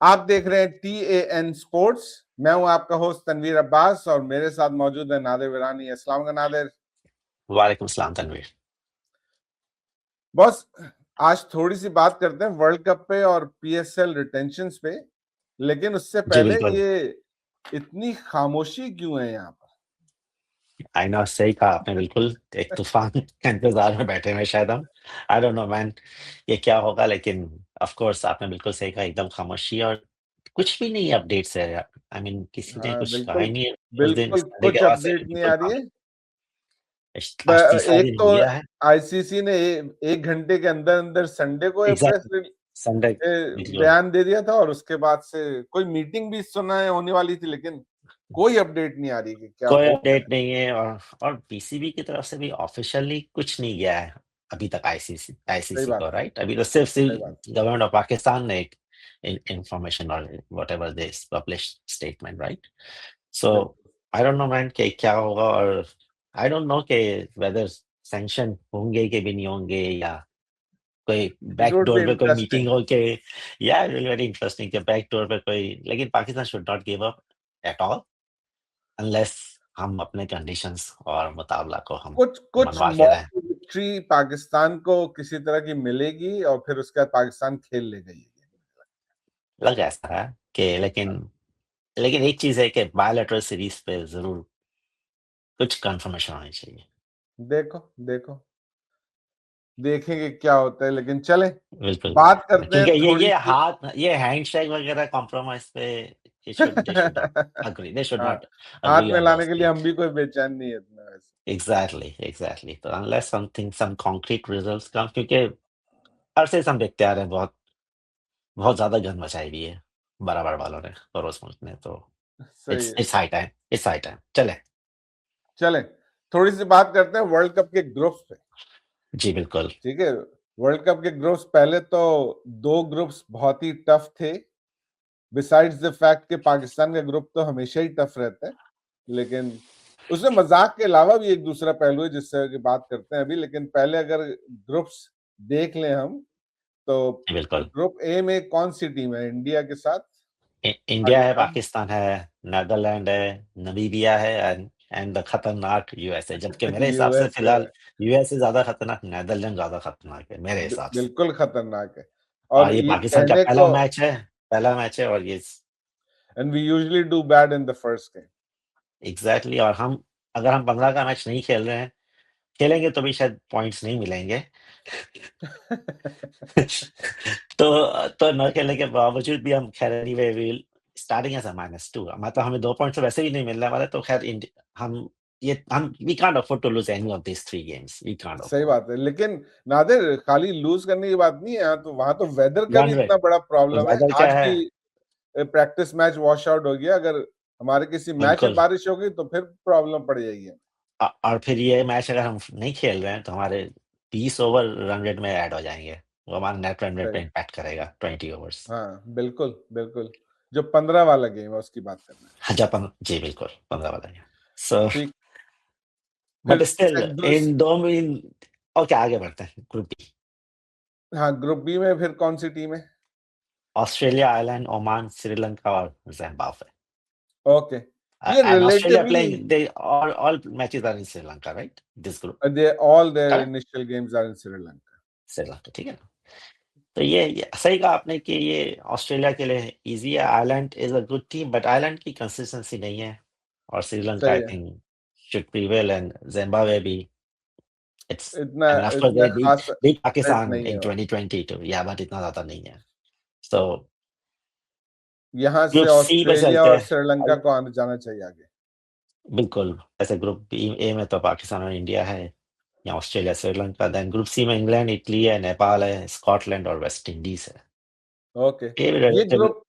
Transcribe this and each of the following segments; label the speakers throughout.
Speaker 1: आप देख रहे हैं TAN स्पोर्ट्स। मैं हूं आपका होस्ट तनवीर अब्बास और मेरे साथ मौजूद है नादिर विरानी। अस्सलाम वालेकुम नादिर।
Speaker 2: वालेकुम सलाम तनवीर।
Speaker 1: बॉस, आज थोड़ी सी बात करते हैं वर्ल्ड कप पे और PSL रिटेंशंस पे, लेकिन उससे
Speaker 2: जी
Speaker 1: पहले
Speaker 2: बिल्कुल।
Speaker 1: ये इतनी खामोशी क्यों है यहाँ पर?
Speaker 2: आई नो, सही कहा आपने बिल्कुल। एक तूफान के इंतजार में बैठे हुए हैं शायद हम। आई डोंट नो मैन, ये क्या होगा, लेकिन ऑफ कोर्स आपने बिल्कुल सही कहा, एकदम खामोशी और कुछ भी नहीं अपडेट्स है यार। आई मीन किसी ने
Speaker 1: हाँ,
Speaker 2: कुछ कहा
Speaker 1: बिल्कुल
Speaker 2: ही नहीं है उस दिन,
Speaker 1: बिल्कुल
Speaker 2: संडे के
Speaker 1: कुछ
Speaker 2: बाद से
Speaker 1: अपडेट नहीं
Speaker 2: बिल्कुल
Speaker 1: आ रही है।
Speaker 2: खामोश। आज तीसरा
Speaker 1: एक
Speaker 2: दिन हो
Speaker 1: तो
Speaker 2: गया है।
Speaker 1: ICC ने 1 घंटे के अंदर अंदर संडे को
Speaker 2: एग्जैक्टली, संडे। बिल्कुल।
Speaker 1: बयान दे दिया था और उसके बाद से कोई मीटिंग भी सुना है होने वाली थी, लेकिन कोई अपडेट नहीं आ रही कि क्या
Speaker 2: कोई
Speaker 1: हो क्या
Speaker 2: अपडेट
Speaker 1: रहा
Speaker 2: नहीं है, और पीसीबी की तरफ से भी ऑफिशियली कुछ नहीं गया है अभी तक आईसीसी
Speaker 1: है। सही
Speaker 2: आईसीसी
Speaker 1: बात
Speaker 2: को,
Speaker 1: है,
Speaker 2: राइट? अभी तो सिर्फ
Speaker 1: सही बात
Speaker 2: गवर्नमेंट ऑफ पाकिस्तान ने एक इंफॉर्मेशन और whatever this publish statement, right? So
Speaker 1: है, बिल्कुल।
Speaker 2: आई डोंट नो मैन कि क्या होगा, और आई डोंट नो कि वेदर सैंक्शन होंगे कि भी नहीं होंगे, या कोई
Speaker 1: it
Speaker 2: back
Speaker 1: would be
Speaker 2: door पे कोई
Speaker 1: इंटरेस्टिंग।
Speaker 2: मीटिंग हो के, या वेरी इंटरेस्टिंग कि बैक डोर पे कोई, लेकिन Pakistan should not give up at all unless हम अपने कंडीशंस और मुतावला को हम
Speaker 1: कुछ कुछ
Speaker 2: मनवा के रहें।
Speaker 1: मॉरल विक्ट्री पाकिस्तान को किसी तरह की मिलेगी और फिर उसके बाद पाकिस्तान खेल लेगा ये गेम।
Speaker 2: लग ऐसा है कि, लेकिन एक चीज़ है कि बायलैटरल सीरीज़ पे ज़रूर कुछ कन्फर्मेशन होनी चाहिए।
Speaker 1: देखो देखो देखेंगे क्या होता है, लेकिन चलें
Speaker 2: बिल्कुल,
Speaker 1: बात करते
Speaker 2: क्योंकि
Speaker 1: हैं
Speaker 2: ये
Speaker 1: थोड़ी सी।
Speaker 2: ये हैंडशेक वगैरह कॉम्प्रोमाइज़ पे दे शुड
Speaker 1: हाँ,
Speaker 2: नॉट
Speaker 1: हाथ
Speaker 2: एग्री
Speaker 1: में
Speaker 2: ऑन
Speaker 1: लाने
Speaker 2: दोज़
Speaker 1: के लिए हम
Speaker 2: थिंग्स।
Speaker 1: भी कोई बेचैन नहीं है इतना वैसे।
Speaker 2: एग्ज़ैक्टली, तो अनलेस सम कॉन्क्रीट रिजल्ट्स कम, क्योंकि अरसे से हम देखते आ रहे हैं, बहुत बहुत ज़्यादा गंद मचाई हुई है बराबर वालों ने, पड़ोस मुल्क ने, तो
Speaker 1: सही है।
Speaker 2: इट्स हाई टाइम, चलें।
Speaker 1: चलें थोड़ी सी बात करते हैं वर्ल्ड कप के ग्रुप्स पे।
Speaker 2: जी, बिल्कुल।
Speaker 1: ठीक है, वर्ल्ड कप के ग्रुप्स पहले तो दो ग्रुप्स बहुत ही टफ थे। बिसाइड्स द फैक्ट कि पाकिस्तान का ग्रुप तो हमेशा ही टफ रहता है, लेकिन उसमें मजाक के अलावा भी एक दूसरा पहलू है जिससे कि बात करते हैं अभी। लेकिन पहले अगर ग्रुप्स देख लें हम, तो
Speaker 2: जी, बिल्कुल।
Speaker 1: ग्रुप ए में कौन सी टीम है इंडिया के साथ?
Speaker 2: इंडिया है,
Speaker 1: पाकिस्तान।
Speaker 2: पाकिस्तान है, नीदरलैंड है, नामीबिया है, एंड द खतरनाक यूएसए, जबकि मेरे हिसाब से
Speaker 1: यूएस है।
Speaker 2: फिलहाल यूएसए ज्यादा खतरनाक, नीदरलैंड ज्यादा खतरनाक है मेरे हिसाब से।
Speaker 1: बिल्कुल खतरनाक है।
Speaker 2: और
Speaker 1: और
Speaker 2: ये
Speaker 1: ये
Speaker 2: पाकिस्तान का
Speaker 1: कहने को,
Speaker 2: पहला मैच है, और ये
Speaker 1: and we usually do bad in the first game.
Speaker 2: Exactly. और हम, अगर हम 15 का मैच नहीं खेल रहे हैं, खेलेंगे तो भी शायद पॉइंट्स नहीं मिलेंगे। तो न खेलने के बावजूद भी हम, खैर anyway will starting as a -2, मतलब हमें 2 पॉइंट्स तो वैसे भी नहीं मिलने वाले, तो खैर हम हम we can't afford to lose any of these 3 games, we can't
Speaker 1: सही
Speaker 2: अफोर्ड।
Speaker 1: बात है, लेकिन नादिर खाली लूज करने की बात नहीं है। यहाँ तो वहां तो वेदर का भी
Speaker 2: रन रेट,
Speaker 1: इतना बड़ा प्रॉब्लम है।
Speaker 2: वेदर क्या
Speaker 1: आज
Speaker 2: है?
Speaker 1: भी प्रैक्टिस मैच वॉश आउट हो गया। अगर हमारे किसी मैच में
Speaker 2: बिल्कुल।
Speaker 1: बारिश हो गई तो फिर प्रॉब्लम पड़ जाएगी।
Speaker 2: और फिर ये मैच अगर हम नहीं खेल रहे हैं, तो हमारे 20 ओवर रन रेट में ऐड हो जाएँगे। वो हमारे नेट रन रेट पे
Speaker 1: सही।
Speaker 2: इम्पैक्ट करेगा, 20 ओवर्स।
Speaker 1: हाँ, बिल्कुल बिल्कुल। जो 15 वाला गेम है उसकी बात करना है।
Speaker 2: हाँ, जापान, जी बिल्कुल, 15 वाला ही है। सो
Speaker 1: ठीक।
Speaker 2: बट
Speaker 1: फिर
Speaker 2: स्टिल इन 2 में, ओके, आगे बढ़ते हैं। ग्रुप बी,
Speaker 1: हाँ, ग्रुप बी में फिर कौन सी टीम है?
Speaker 2: ऑस्ट्रेलिया, आयरलैंड, ओमान, श्रीलंका और ज़िम्बाब्वे।
Speaker 1: ओके, ये
Speaker 2: and Australia
Speaker 1: relatively
Speaker 2: playing, they all matches are in Sri Lanka, right? This group,
Speaker 1: they all there
Speaker 2: correct?
Speaker 1: Initial games are in Sri Lanka.
Speaker 2: Sri Lanka, ठीक है ना? तो ये सही कहा आपने कि ये ऑस्ट्रेलिया के लिए ईज़ी है। Ireland is a good team, but Ireland की कंसिस्टेंसी नहीं है, और श्रीलंका
Speaker 1: सही
Speaker 2: आई
Speaker 1: है।
Speaker 2: Think should prevail, and Zimbabwe भी, इट्स,
Speaker 1: इतना
Speaker 2: आई मीन ऑफ कोर्स
Speaker 1: इतना
Speaker 2: दे
Speaker 1: खास
Speaker 2: बीट
Speaker 1: थ्रेट
Speaker 2: पाकिस्तान
Speaker 1: नहीं है
Speaker 2: इन
Speaker 1: वो।
Speaker 2: 2022, या बट इतना ज़्यादा नहीं है। सो
Speaker 1: यहाँ से
Speaker 2: ग्रुप सी पे
Speaker 1: ऑस्ट्रेलिया
Speaker 2: चलते
Speaker 1: और
Speaker 2: हैं।
Speaker 1: श्रीलंका को आने जाना चाहिए आगे।
Speaker 2: बिल्कुल, ऐसे ग्रुप बी ए में तो पाकिस्तान और इंडिया है, या Australia, Sri Lanka, then group C में इंग्लैंड, इटली है, नेपाल है, स्कॉटलैंड और वेस्ट इंडीज़ है।
Speaker 1: ओके।
Speaker 2: ये भी
Speaker 1: ये
Speaker 2: रिलेटिवली
Speaker 1: ग्रुप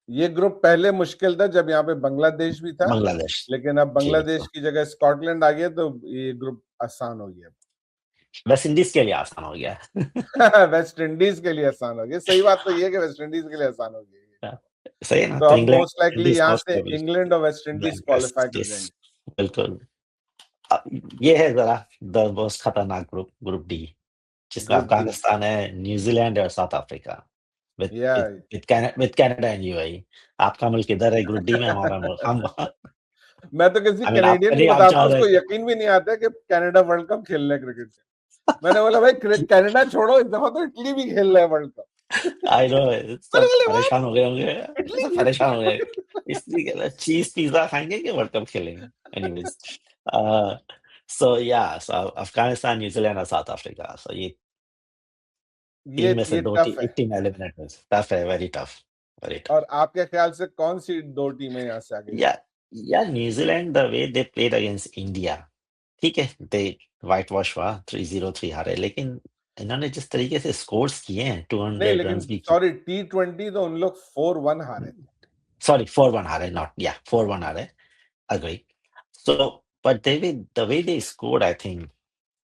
Speaker 1: ये ग्रुप पहले मुश्किल था जब यहाँ पे बांग्लादेश भी था,
Speaker 2: बांग्लादेश।
Speaker 1: लेकिन अब
Speaker 2: जी,
Speaker 1: बांग्लादेश
Speaker 2: बिल्कुल।
Speaker 1: की जगह स्कॉटलैंड आ गया तो ये ग्रुप आसान हो गया।
Speaker 2: वेस्ट इंडीज़ के लिए आसान हो गया है।
Speaker 1: वेस्ट इंडीज के लिए आसान हो गया। सही बात तो ये है कि वेस्ट इंडीज के लिए आसान हो गया ये।
Speaker 2: सही है ना?
Speaker 1: तो
Speaker 2: तो
Speaker 1: अब
Speaker 2: इंग्लैंड,
Speaker 1: मोस्ट लाइकली
Speaker 2: इंडीज़
Speaker 1: यहाँ
Speaker 2: मोस्ट
Speaker 1: से
Speaker 2: स्टेबल,
Speaker 1: इंग्लैंड और West Indies
Speaker 2: England,
Speaker 1: qualify
Speaker 2: West
Speaker 1: कर
Speaker 2: इंडीज़,
Speaker 1: जाएंगे।
Speaker 2: बिल्कुल। ये है ज़रा द मोस्ट खतरनाक ग्रुप, ग्रुप डी, जिसमें
Speaker 1: ग्रुप डी।
Speaker 2: अफ़गानिस्तान है, न्यूज़ीलैंड है और साउथ अफ्रीका। विद
Speaker 1: या
Speaker 2: विद कनाडा एंड यूएई। आपका मुल्क इधर है ग्रुप डी में, हमारा मुल्क हम
Speaker 1: मैं तो किसी
Speaker 2: आई मीन
Speaker 1: कैनेडियन
Speaker 2: आपका
Speaker 1: को
Speaker 2: नहीं, आप
Speaker 1: बताता
Speaker 2: चाह
Speaker 1: हूँ,
Speaker 2: रहे
Speaker 1: उसको
Speaker 2: थे।
Speaker 1: यकीन भी नहीं आता है कि कनाडा वर्ल्ड कप खेल रहा है क्रिकेट से। मैंने बोला भाई कनाडा छोड़ो, इस दफा तो इटली भी खेल रहा है वर्ल्ड कप।
Speaker 2: आई नो,
Speaker 1: मैंने
Speaker 2: सब
Speaker 1: बोले व्हाट,
Speaker 2: परेशान हो गए होंगे,
Speaker 1: इटली
Speaker 2: सब
Speaker 1: खेल
Speaker 2: परेशान हो गए। इसलिए कह रहा चीज़ पिज़्ज़ा खाएँगे कि वर्ल्ड कप खेलेंगे? एनीवेज़ सो या सो अफ़गानिस्तान, न्यूज़ीलैंड और साउथ अफ्रीका, सो ये 3 में से
Speaker 1: ये
Speaker 2: 2
Speaker 1: टफ है।
Speaker 2: टीम एलिमिनेट हुई। टफ है, वेरी टफ, वेरी टफ।
Speaker 1: और आपके ख्याल से कौन सी दो टीमें यहाँ से आगे
Speaker 2: या
Speaker 1: जाएंगी?
Speaker 2: New Zealand the way they played against India, ठीक है, दे व्हाइट वॉश हुआ, 3-0 हारे, लेकिन इन्होंने जिस तरीके से स्कोर्स किए हैं,
Speaker 1: नहीं
Speaker 2: 200
Speaker 1: लेकिन
Speaker 2: रन्स भी किए।
Speaker 1: सॉरी, T20 तो उन लोग 4-1 हारे थे।
Speaker 2: सॉरी 4-1 हारे, नॉट 4-1 हारे, agree. So but the way they scored, I think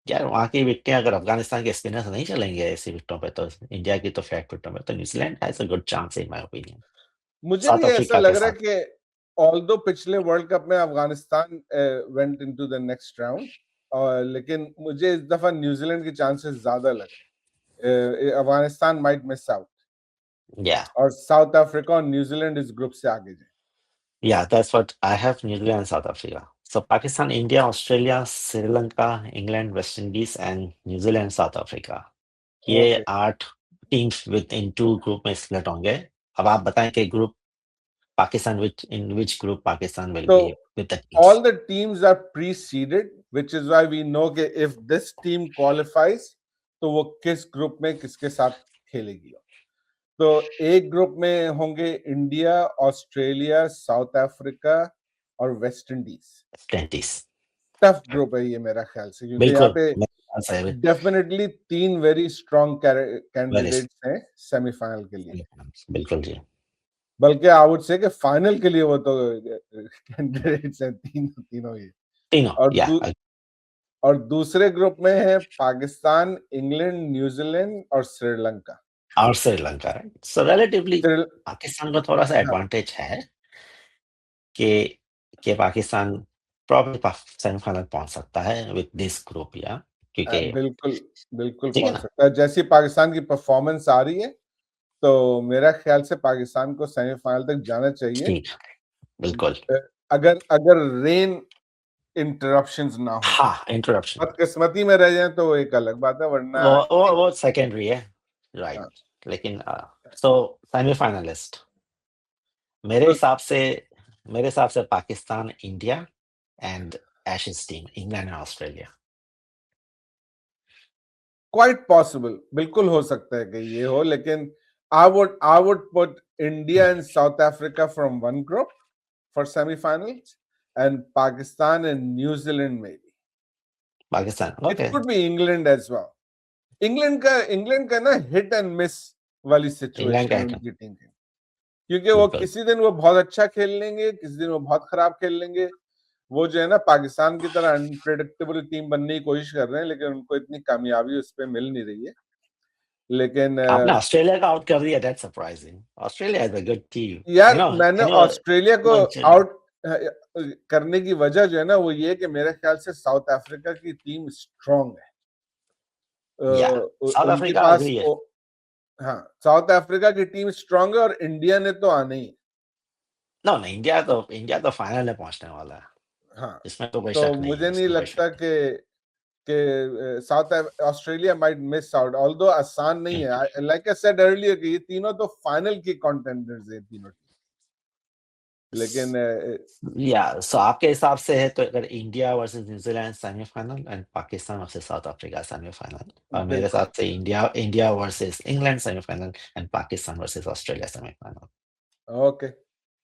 Speaker 2: यार वहाँ की विकेटें अगर अफ़गानिस्तान के स्पिनर्स नहीं चलेंगे ऐसी विकेटों पे, तो इंडिया की तो फ्लैट विकेटों पे तो New Zealand has a good chance in my opinion,
Speaker 1: मुझे
Speaker 2: साउथ
Speaker 1: भी ऐसा
Speaker 2: अफ्रीका
Speaker 1: लग
Speaker 2: के
Speaker 1: रहा है
Speaker 2: साथ।
Speaker 1: कि ऑल्दो पिछले वर्ल्ड कप में Afghanistan went into the next round, और लेकिन मुझे इस दफा न्यूजीलैंड के चांसेस ज्यादा लग रहे हैं। अफगानिस्तान माइट मिस आउट,
Speaker 2: या
Speaker 1: और साउथ अफ्रीका और न्यूजीलैंड इस ग्रुप से आगे जाए।
Speaker 2: या that's what I have, New Zealand and South Africa. So Pakistan, India, Australia, Sri Lanka, England, West Indies and New Zealand, South Africa, ये
Speaker 1: okay,
Speaker 2: 8 teams within 2 group में स्प्लिट होंगे। अब आप बताएं कि group Pakistan, which group Pakistan will
Speaker 1: तो
Speaker 2: be with the
Speaker 1: all
Speaker 2: teams?
Speaker 1: the teams are pre-seeded, which is why we know कि if this team qualifies तो वो किस ग्रुप में किसके साथ खेलेगी। तो एक ग्रुप में होंगे इंडिया, ऑस्ट्रेलिया, साउथ अफ्रीका और West Indies.
Speaker 2: 20s,
Speaker 1: tough group है ये मेरा ख्याल से, क्योंकि यहाँ
Speaker 2: बिल्कुल,
Speaker 1: पे
Speaker 2: मेरे ख्याल से भी
Speaker 1: definitely 3 very strong
Speaker 2: very
Speaker 1: candidates हैं सेमीफाइनल के लिए।
Speaker 2: बिल्कुल जी,
Speaker 1: बल्कि आई वुड से कि फाइनल के लिए वो तो कैंडिडेट्स हैं तीनों ही।
Speaker 2: तीनों
Speaker 1: और और दूसरे ग्रुप में है पाकिस्तान, इंग्लैंड, न्यूजीलैंड और श्रीलंका।
Speaker 2: और श्रीलंका, राइट? सो रिलेटिवली
Speaker 1: श्री
Speaker 2: पाकिस्तान को थोड़ा-सा
Speaker 1: हाँ,
Speaker 2: एडवांटेज है कि पाकिस्तान प्रॉब्ली सेमीफाइनल पहुँच सकता है विद दिस ग्रुप, या क्योंकि
Speaker 1: बिल्कुल, बिल्कुल
Speaker 2: ठीक है
Speaker 1: पहुँच
Speaker 2: ना?
Speaker 1: सकता है। जैसी पाकिस्तान की परफॉर्मेंस आ रही है, तो मेरा ख्याल से पाकिस्तान को सेमीफाइनल तक जाना चाहिए।
Speaker 2: ठीक, बिल्कुल।
Speaker 1: अ, अगर अगर रेन इंटरप्शंस ना हो तो।
Speaker 2: हाँ, इंटरप्शन
Speaker 1: बदकिस्मती में रह जाएँ तो एक अलग बात है, वरना
Speaker 2: वो सेकेंडरी है, राइट।
Speaker 1: हाँ,
Speaker 2: लेकिन सो सेमीफाइनलिस्ट मेरे
Speaker 1: तो
Speaker 2: हिसाब से मेरे हिसाब से Pakistan, India and Ashes team, England and Australia.
Speaker 1: Quite possible, बिल्कुल हो सकता है कि ये हो, लेकिन I would put India and South Africa from one group for semifinals, and Pakistan and New Zealand में भी।
Speaker 2: Pakistan,
Speaker 1: it
Speaker 2: okay,
Speaker 1: could be England as well. England का ना हिट एंड मिस वाली
Speaker 2: इंग्लैंड
Speaker 1: सिचुएशन
Speaker 2: का
Speaker 1: है
Speaker 2: है क्या?
Speaker 1: उनकी टीम की, क्योंकि वो
Speaker 2: बिल्कुल।
Speaker 1: किसी दिन वो बहुत अच्छा खेल लेंगे, किसी दिन वो बहुत खराब खेल लेंगे। वो जो है ना पाकिस्तान की तरह अनप्रेडिक्टेबल टीम बनने की कोशिश कर रहे हैं, लेकिन उनको इतनी कामयाबी उस पे मिल नहीं रही है। लेकिन
Speaker 2: आपने ऑस्ट्रेलिया का आउट कर दिया, that's surprising. Australia is a good team.
Speaker 1: यार मैंने
Speaker 2: आई नो
Speaker 1: ऑस्ट्रेलिया को
Speaker 2: इवेंचुअली
Speaker 1: आउट करने की वजह जो है ना, वो ये कि मेरे ख्याल से साउथ अफ्रीका की टीम स्ट्रांग है।
Speaker 2: या साउथ
Speaker 1: उनके
Speaker 2: अफ्रीका
Speaker 1: पास
Speaker 2: एग्री है।
Speaker 1: हाँ, साउथ अफ्रीका की टीम स्ट्रांग है, और इंडिया ने तो आना ही है।
Speaker 2: नो, नहीं, इंडिया तो फाइनल में पहुँचने वाला है।
Speaker 1: हाँ,
Speaker 2: इसमें तो कोई
Speaker 1: तो
Speaker 2: शक नहीं है,
Speaker 1: मुझे नहीं
Speaker 2: इसमें कोई शक
Speaker 1: लगता
Speaker 2: नहीं।
Speaker 1: कि south Australia might miss out, although आसान नहीं
Speaker 2: बिल्कुल।
Speaker 1: है। लाइक आई सेड अर्लियर कि ये तीनों तो फाइनल की कंटेंडर्स है तीनों, लेकिन
Speaker 2: या सो आपके हिसाब से है तो अगर India versus New Zealand semifinal and Pakistan versus south Africa semifinal, और मेरे
Speaker 1: बिल्कुल।
Speaker 2: हिसाब से India versus England semifinal and Pakistan versus Australia semifinal.
Speaker 1: Okay,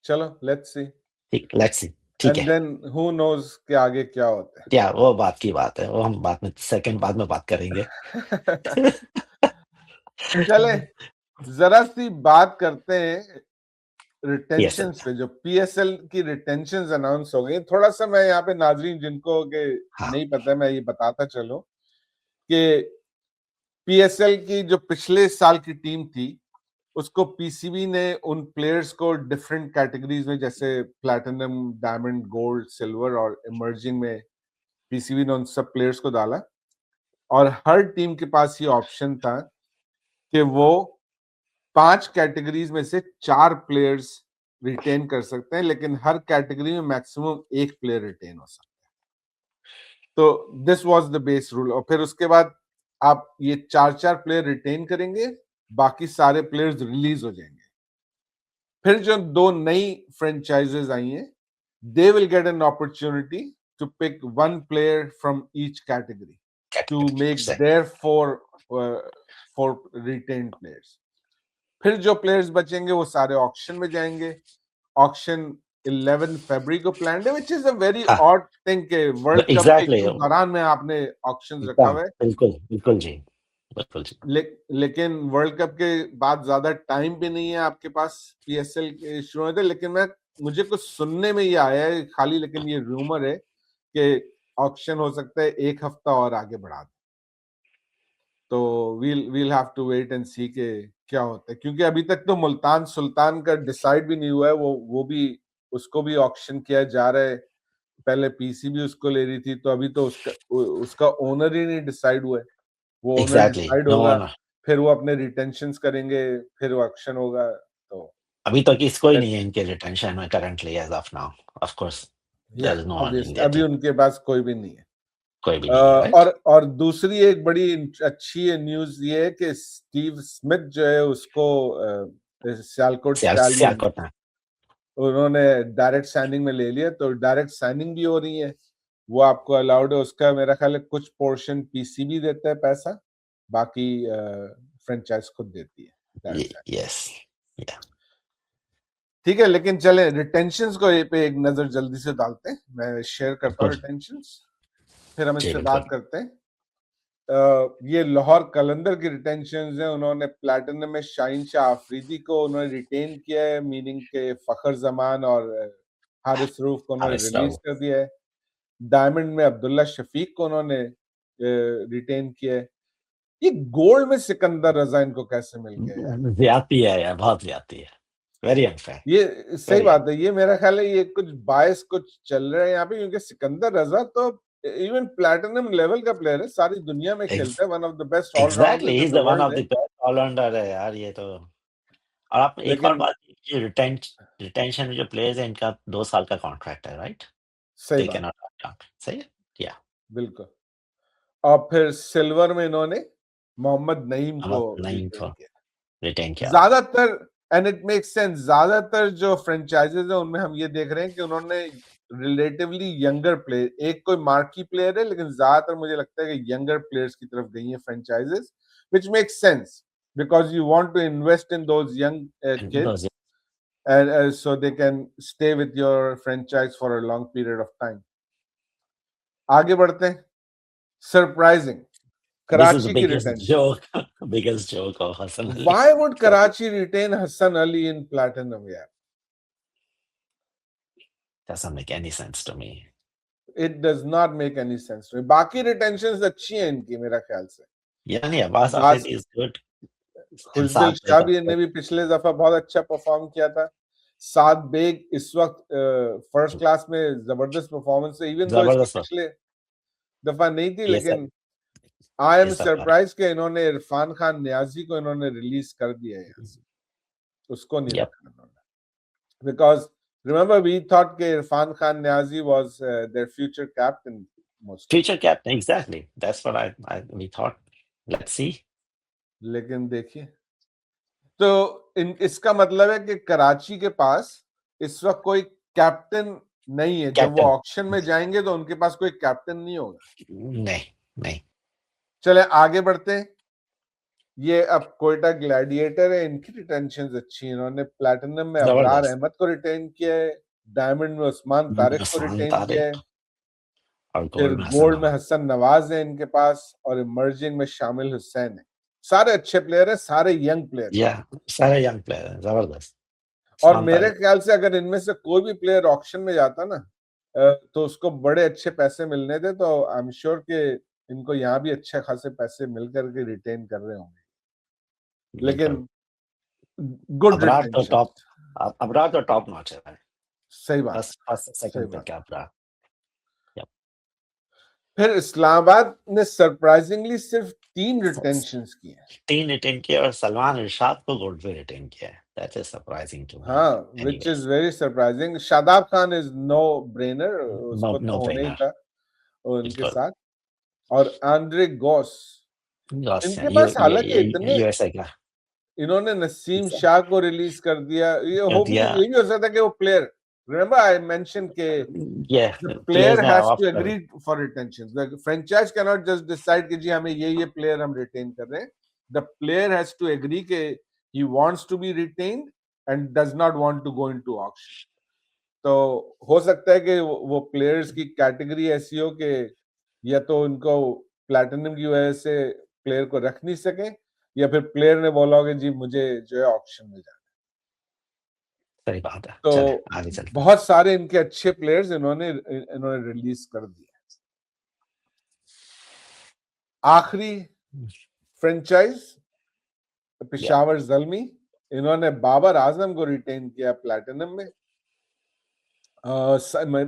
Speaker 1: चलो लेट्स सी,
Speaker 2: ठीक, लेट्स सी। ठीक
Speaker 1: एंड
Speaker 2: है।
Speaker 1: देन हु नोज कि आगे क्या होता
Speaker 2: या वो बात की बात है, वो हम बाद में बात करेंगे।
Speaker 1: है। चले, जरा सी बात करते हैं
Speaker 2: पीएसएल।
Speaker 1: रिटेंशंस पे। जो पीएसएल की रिटेंशंस अनाउंस हो गई, थोड़ा सा मैं यहाँ पे नाजरीन जिनको के
Speaker 2: हाँ,
Speaker 1: नहीं पता, मैं ये बताता चलूं कि पीएसएल की जो पिछले साल की टीम थी, उसको पीसीबी ने उन प्लेयर्स को डिफरेंट कैटेगरीज में, जैसे प्लैटिनम, डायमंड, गोल्ड, सिल्वर और इमर्जिंग में, पीसीबी ने उन सब प्लेयर्स को डाला। और हर टीम के पास ये ऑप्शन था कि वो 5 कैटेगरीज में से 4 प्लेयर्स रिटेन कर सकते हैं, लेकिन हर कैटेगरी में मैक्सिमम 1 प्लेयर रिटेन हो सकता है। तो this was the base rule. और फिर उसके बाद आप ये 4-4 प्लेयर रिटेन करेंगे, बाकी सारे प्लेयर्स रिलीज हो जाएंगे। फिर जो 2 नई फ्रेंचाइजेस आई हैं, they will get an opportunity to pick 1 player from each category to make their 4 retained players. फिर जो प्लेयर्स बचेंगे वो सारे ऑक्शन में जाएंगे। ऑक्शन 11 फरवरी को प्लान्ड है, which is a very
Speaker 2: हाँ,
Speaker 1: odd thing के वर्ल्ड कप के
Speaker 2: एग्जैक्टली
Speaker 1: एकदम दौरान में आपने ऑक्शन रखा हुआ है।
Speaker 2: बिल्कुल बिल्कुल जी, बिल्कुल जी।
Speaker 1: लेकिन वर्ल्ड कप के बाद ज्यादा टाइम भी नहीं है आपके पास पीएसएल के शुरू होने थे। लेकिन मुझे कुछ सुनने में ये आया है खाली, लेकिन ये रूमर है कि ऑक्शन हो सकता है 1 हफ्ता और आगे बढ़ा दे। तो we'll have to wait and see के क्या होता है, क्योंकि अभी तक तो मुल्तान सुल्तान का डिसाइड भी नहीं हुआ है। वो भी उसको भी ऑक्शन किया जा रहा है। पहले पीसीबी उसको ले रही थी, तो अभी तो उसका ओनर ही नहीं डिसाइड हुआ है। वो ओनर
Speaker 2: एग्जैक्टली
Speaker 1: डिसाइड
Speaker 2: नो
Speaker 1: होगा,
Speaker 2: वन
Speaker 1: फिर वो अपने रिटेंशंस करेंगे, फिर वो ऑक्शन होगा। तो
Speaker 2: अभी तो किसको ही नहीं है इनके रिटेंशन में currently as of now. Of course
Speaker 1: या
Speaker 2: there is no one in
Speaker 1: obviously
Speaker 2: there
Speaker 1: अभी
Speaker 2: टीम,
Speaker 1: उनके पास कोई भी नहीं है।
Speaker 2: कोई भी नहीं है, राइट?
Speaker 1: और दूसरी एक बड़ी अच्छी न्यूज ये है कि स्टीव स्मिथ जो है उसको सियालकोट स्टैलियन
Speaker 2: सियालकोट में
Speaker 1: उन्होंने डायरेक्ट साइनिंग में ले लिया। तो डायरेक्ट साइनिंग भी हो रही है, वो आपको अलाउड है। उसका मेरा ख्याल है कुछ पोर्शन पीसीबी देता है पैसा, बाकी फ्रेंचाइज खुद देती है डायरेक्ट साइनिंग।
Speaker 2: यस या
Speaker 1: ठीक है, लेकिन चले रिटेंशंस को पे एक नजर जल्दी से डालते हैं। मैं शेयर करता हूँ
Speaker 2: बिल्कुल
Speaker 1: रिटेंशंस, फिर हम
Speaker 2: जी
Speaker 1: इससे
Speaker 2: बिल्कुल।
Speaker 1: बात करते हैं। ये लाहौर कलंदर की रिटेंशंस हैं। उन्होंने प्लैटिनम में शाहीन शाह अफरीदी को उन्होंने रिटेन किया है, मीनिंग के फखर जमान और हारिस रूफ को उन्होंने
Speaker 2: हारिस
Speaker 1: रिलीज
Speaker 2: राव
Speaker 1: कर दिया है। डायमंड में अब्दुल्ला शफीक को उन्होंने रिटेन किया है। ये गोल्ड में सिकंदर रजा इनको कैसे मिल गया यार?
Speaker 2: ज्यादती है यार, बहुत ज्यादती है। वेरी अनफेयर,
Speaker 1: ये सही
Speaker 2: वेरी
Speaker 1: बात है। ये मेरा ख्याल है ये कुछ बायस कुछ चल रहा है यहाँ पे, क्योंकि सिकंदर रजा तो इवन प्लैटिनम लेवल का प्लेयर है, सारी दुनिया में खेलता है, one of the best
Speaker 2: exactly he
Speaker 1: allrounders in
Speaker 2: is
Speaker 1: the
Speaker 2: the one
Speaker 1: world
Speaker 2: of
Speaker 1: है।
Speaker 2: द बेस्ट ऑलराउंडर है यार ये तो। और आप एक और
Speaker 1: लेकिन
Speaker 2: बात, ये रिटेंशन में जो प्लेयर्स है इनका 2 साल का कॉन्ट्रैक्ट है, राइट?
Speaker 1: सही
Speaker 2: दे कैन
Speaker 1: बात,
Speaker 2: नॉट ऑप्ट आउट, सही है? या
Speaker 1: बिल्कुल। और फिर सिल्वर में इन्होंने मोहम्मद नईम को
Speaker 2: मोहम्मद नईम
Speaker 1: रिटेन
Speaker 2: को
Speaker 1: किया।
Speaker 2: रिटेन किया।
Speaker 1: ज्यादातर एंड इट मेक्स सेंस, ज्यादातर जो फ्रेंचाइजेज है उनमें हम ये देख रहे हैं कि उन्होंने रिलेटिवली यंगर प्लेयर, एक कोई मार्की प्लेयर है, लेकिन ज्यादातर मुझे लगता है कि यंगर प्लेयर्स की तरफ गई है franchises, which makes sense because you want to invest in those young
Speaker 2: Those-
Speaker 1: kids and so they can stay with your franchise for a long period of time. आगे बढ़ते हैं। Surprising
Speaker 2: This is the
Speaker 1: Karachi की
Speaker 2: biggest
Speaker 1: retention.
Speaker 2: joke, biggest joke of Hassan Ali.
Speaker 1: Why would Karachi retain Hassan Ali in platinum यार?
Speaker 2: Doesn't make any sense to me.
Speaker 1: It does not make any sense to me. बाकी रिटेंशंस अच्छी हैं इनकी मेरा ख्याल से।
Speaker 2: Yani Abbas
Speaker 1: बास
Speaker 2: Afridi is good.
Speaker 1: खुशदिल
Speaker 2: इंसाफ
Speaker 1: शाह
Speaker 2: देता
Speaker 1: भी
Speaker 2: है।
Speaker 1: ने भी पिछले दफा बहुत अच्छा परफॉर्म किया था। साद बेग इस वक्त फर्स्ट क्लास में जबरदस्त परफॉर्मेंस है, इवन दो इसकी
Speaker 2: जबरदस्त
Speaker 1: पिछले दफा नहीं थी।
Speaker 2: ये सब
Speaker 1: लेकिन आई
Speaker 2: ये
Speaker 1: एम
Speaker 2: सब
Speaker 1: सरप्राइज के इन्होंने इरफान खान न्याजी को इन्होंने रिलीज कर दिया है यहाँ से, उसको नहीं
Speaker 2: Yep.
Speaker 1: रखा इन्होंने। बिकॉज रिमेंबर वी थॉट के Irfan Khan Niazi was their future captain mostly.
Speaker 2: Future captain, exactly. That's what we thought. Let's see.
Speaker 1: लेकिन देखिए, तो इसका मतलब है कि कराची के पास इस वक्त कोई कैप्टन नहीं है। जब वो
Speaker 2: Captain.
Speaker 1: ऑक्शन में जाएंगे तो उनके पास कोई कैप्टन नहीं होगा।
Speaker 2: नहीं नहीं
Speaker 1: चले आगे बढ़ते हैं। ये अब कोयटा ग्लैडिएटर है, इनकी रिटेंशन अच्छी है। इन्होंने प्लैटिनम में अबरार
Speaker 2: जबरदस्त
Speaker 1: अहमद को रिटेन किया है, डायमंड में उस्मान तारिक को
Speaker 2: हसन
Speaker 1: रिटेन किया है,
Speaker 2: तारिक और
Speaker 1: फिर
Speaker 2: गोल्ड में हसन
Speaker 1: गोल्ड में
Speaker 2: नवाज।
Speaker 1: हसन नवाज है इनके पास, और इमर्जिंग में शामिल हुसैन है। सारे अच्छे प्लेयर हैं, सारे यंग प्लेयर हैं।
Speaker 2: या सारे यंग प्लेयर हैं, जबरदस्त।
Speaker 1: और
Speaker 2: उस्मान
Speaker 1: मेरे
Speaker 2: तारिक
Speaker 1: ख्याल से अगर इनमें से कोई भी प्लेयर ऑक्शन में जाता ना तो उसको बड़े अच्छे पैसे मिलने थे। तो आई एम श्योर कि इनको यहाँ भी अच्छे खासे पैसे मिल करके रिटेन कर रहे होंगे।
Speaker 2: बिल्कुल।
Speaker 1: लेकिन गुड
Speaker 2: अबरार तो
Speaker 1: रिटेंशन।
Speaker 2: टॉप नॉच है भाई।
Speaker 1: सही बात,
Speaker 2: फर्स्ट
Speaker 1: सही
Speaker 2: सेकंड पे
Speaker 1: बात।
Speaker 2: क्या अबरार। Yep.
Speaker 1: फिर इस्लामाबाद ने सरप्राइजिंगली सिर्फ 3 रिटेंशंस किए हैं।
Speaker 2: 3 रिटेन किए और सलमान इरशाद को गोल्ड पे रिटेन किया है। That is surprising to me.
Speaker 1: हाँ, which is
Speaker 2: anyways,
Speaker 1: very surprising. Shadab Khan is no brainer,
Speaker 2: no
Speaker 1: उसको
Speaker 2: नो
Speaker 1: तो होना ही
Speaker 2: ब्रेनर।
Speaker 1: था उनके
Speaker 2: बिल्कुल।
Speaker 1: साथ। और आंद्रे गॉस,
Speaker 2: गॉस
Speaker 1: इनके
Speaker 2: यू
Speaker 1: पास
Speaker 2: ये
Speaker 1: हालाँकि
Speaker 2: ये
Speaker 1: इतने,
Speaker 2: यूएसए का
Speaker 1: इन्होंने नसीम शाह को रिलीज कर दिया।
Speaker 2: कर दिया।
Speaker 1: ये भी हो सकता है कि वो प्लेयर, रिमेंबर आई मेंशन के
Speaker 2: ये
Speaker 1: the
Speaker 2: प्लेयर्स
Speaker 1: player
Speaker 2: ने
Speaker 1: has
Speaker 2: ऑप्ट
Speaker 1: to
Speaker 2: कर
Speaker 1: agree for retention. The franchise cannot just decide कि जी हमें ये player हम retain कर रहे हैं. The player has to agree कि he wants to be retained and does not want to go into auction. तो हो सकता है कि वो प्लेयर्स की कैटेगरी ऐसी हो कि या तो उनको प्लैटिनम की वजह से प्लेयर को रख नहीं सके, या फिर प्लेयर ने बोला हो कि जी मुझे जो है ऑक्शन में जाना।
Speaker 2: सही बात है।
Speaker 1: तो
Speaker 2: चले आगे चलते हैं।
Speaker 1: बहुत सारे इनके अच्छे प्लेयर्स इन्होंने रिलीज कर दिए। आखिरी फ्रेंचाइज
Speaker 2: या
Speaker 1: पेशावर ज़ल्मी, इन्होंने बाबर आजम को रिटेन किया प्लैटिनम में,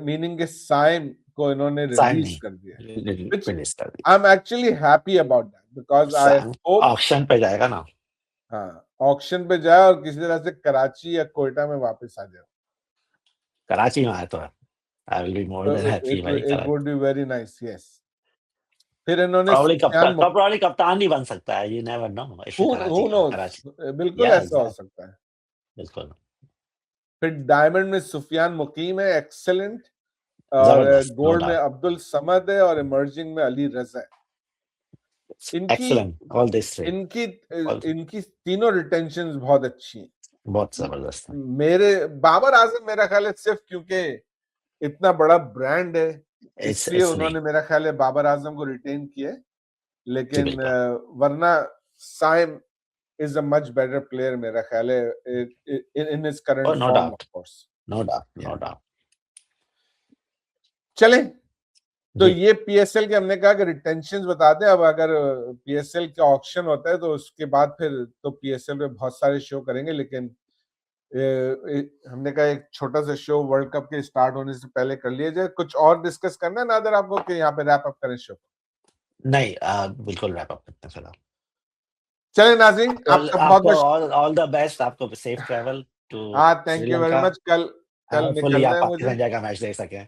Speaker 1: मीनिंग के साइम को इन्होंने
Speaker 2: साइन
Speaker 1: रिलीज
Speaker 2: नहीं
Speaker 1: कर दिया, व्हिच
Speaker 2: फिनिश कर दी।
Speaker 1: I am actually happy about that because I
Speaker 2: sign
Speaker 1: hope
Speaker 2: auction पे जाएगा ना।
Speaker 1: हाँ ऑक्शन पे जाए और किसी तरह से कराची या कोयटा में वापस आ जाए,
Speaker 2: कराची में आया तो आई विल बी मोर
Speaker 1: तो
Speaker 2: देन हैप्पी भाई।
Speaker 1: It
Speaker 2: Karachi
Speaker 1: would be very nice. Yes, फिर इन्होंने
Speaker 2: प्रॉब्ली
Speaker 1: सुफियान
Speaker 2: कप्तान प्रॉब्ली कप्तान भी बन सकता है। You never know if Karachi
Speaker 1: who
Speaker 2: का
Speaker 1: नोस,
Speaker 2: कराची।
Speaker 1: बिल्कुल
Speaker 2: या
Speaker 1: ऐसा हो
Speaker 2: एग्जैक्ट
Speaker 1: सकता है।
Speaker 2: बिल्कुल
Speaker 1: फिर डायमंड में सुफियान मुकीम है, एक्सेलेंट। और
Speaker 2: जबरदस्त नो
Speaker 1: गोल्ड में
Speaker 2: डाउट।
Speaker 1: अब्दुल समद है, और इमर्जिंग में अली रजा है। इनकी
Speaker 2: एक्सीलेंट ऑल दिस थ्री।
Speaker 1: इनकी
Speaker 2: ऑल
Speaker 1: इनकी तीनों रिटेंशंस बहुत अच्छी हैं।
Speaker 2: बहुत जबरदस्त है।
Speaker 1: मेरे बाबर आजम मेरा ख्याल है सिर्फ क्योंकि इतना बड़ा ब्रांड है इसलिए
Speaker 2: इट्स नहीं
Speaker 1: उन्होंने मेरा ख्याल है बाबर आजम को रिटेन किया है,
Speaker 2: जी
Speaker 1: लेकिन
Speaker 2: बिल्कुल।
Speaker 1: वरना Saim is a much better player मेरा ख्याल है इन हिज करंट
Speaker 2: और no
Speaker 1: form of
Speaker 2: doubt
Speaker 1: course.
Speaker 2: No doubt no
Speaker 1: या
Speaker 2: डाउट।
Speaker 1: चलें, तो
Speaker 2: जी
Speaker 1: ये पीएसएल के हमने कहा कि रिटेंशंस बताते हैं। अब अगर पीएसएल का ऑक्शन होता है तो उसके बाद फिर तो पीएसएल पे बहुत सारे शो करेंगे, लेकिन हमने कहा एक छोटा सा शो वर्ल्ड कप के स्टार्ट होने से पहले कर लिया जाए। कुछ और डिस्कस करना है नादर आपको कि यहाँ पे रैप अप करें शो?
Speaker 2: नहीं बिल्कुल रैप अप करते हैं फिलहाल।
Speaker 1: चलें नाज़रीन, आपका बहुत
Speaker 2: आपको
Speaker 1: बहुत
Speaker 2: ऑल द बेस्ट। आपको सेफ ट्रैवल टू
Speaker 1: हाँ, thank you very
Speaker 2: Sri Lanka.
Speaker 1: Much. कल कल
Speaker 2: होपफुली
Speaker 1: निकलना
Speaker 2: आप
Speaker 1: है मुझे,
Speaker 2: पाकिस्तान जाकर मैच देख सकें।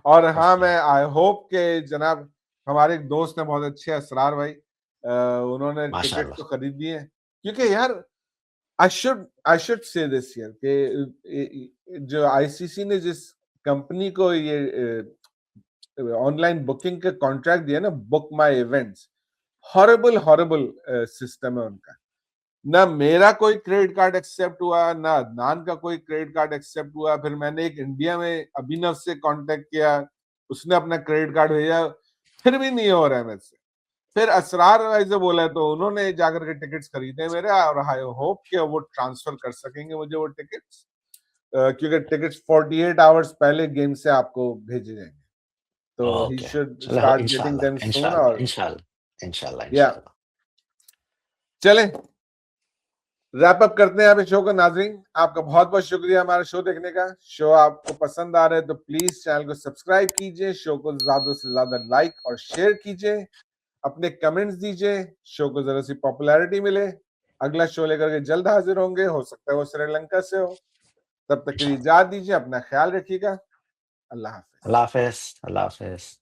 Speaker 1: और हाँ
Speaker 2: होपफुली
Speaker 1: मैं आई होप के जनाब हमारे एक दोस्त हैं बहुत अच्छे, असरार भाई, उन्होंने टिकट
Speaker 2: माशाल्लाह।
Speaker 1: तो खरीद दिए हैं, क्योंकि यार I should say this here कि जो आईसीसी ने जिस कंपनी को ये ऑनलाइन बुकिंग का कॉन्ट्रैक्ट दिया ना, book my events, horrible horrible system है उनका। ना मेरा कोई क्रेडिट कार्ड एक्सेप्ट हुआ, ना अदनान का कोई क्रेडिट कार्ड एक्सेप्ट हुआ। फिर मैंने एक इंडिया में अभिनव से कांटेक्ट किया, उसने अपना क्रेडिट कार्ड भेजा, फिर भी नहीं हो रहा है मेरे से। फिर असरार भाई से बोला तो उन्होंने जाकर के टिकट्स खरीदे मेरे, और आई होप कि वो ट्रांसफर कर सकेंगे मुझे वो टिकट्स, क्योंकि टिकट्स 48 आवर्स पहले गेम से आपको भेजे जाएंगे, तो ही
Speaker 2: ओके
Speaker 1: शुड
Speaker 2: चलो
Speaker 1: स्टार्ट गेटिंग देम
Speaker 2: इंशाल्लाह
Speaker 1: सून।
Speaker 2: इंशाल्लाह
Speaker 1: और
Speaker 2: इंशाल्लाह इंशाल्लाह
Speaker 1: या
Speaker 2: इंशाल्लाह।
Speaker 1: चलें, रैप अप करते हैं यहाँ पे शो का। नाजरीन, आपका बहुत बहुत शुक्रिया हमारा शो देखने का। शो आपको पसंद आ रहा है तो प्लीज चैनल को सब्सक्राइब कीजिए, शो को ज्यादा से ज्यादा लाइक और शेयर कीजिए, अपने कमेंट्स दीजिए, शो को जरा सी पॉपुलैरिटी मिले। अगला शो लेकर के जल्द हाजिर होंगे, हो सकता है वो श्रीलंका से हो। तब तक के लिए इजाजत दीजिए, अपना ख्याल रखिएगा। अल्लाह हाफिज।
Speaker 2: अल्लाह हाफिज। अल्लाह हाफिज।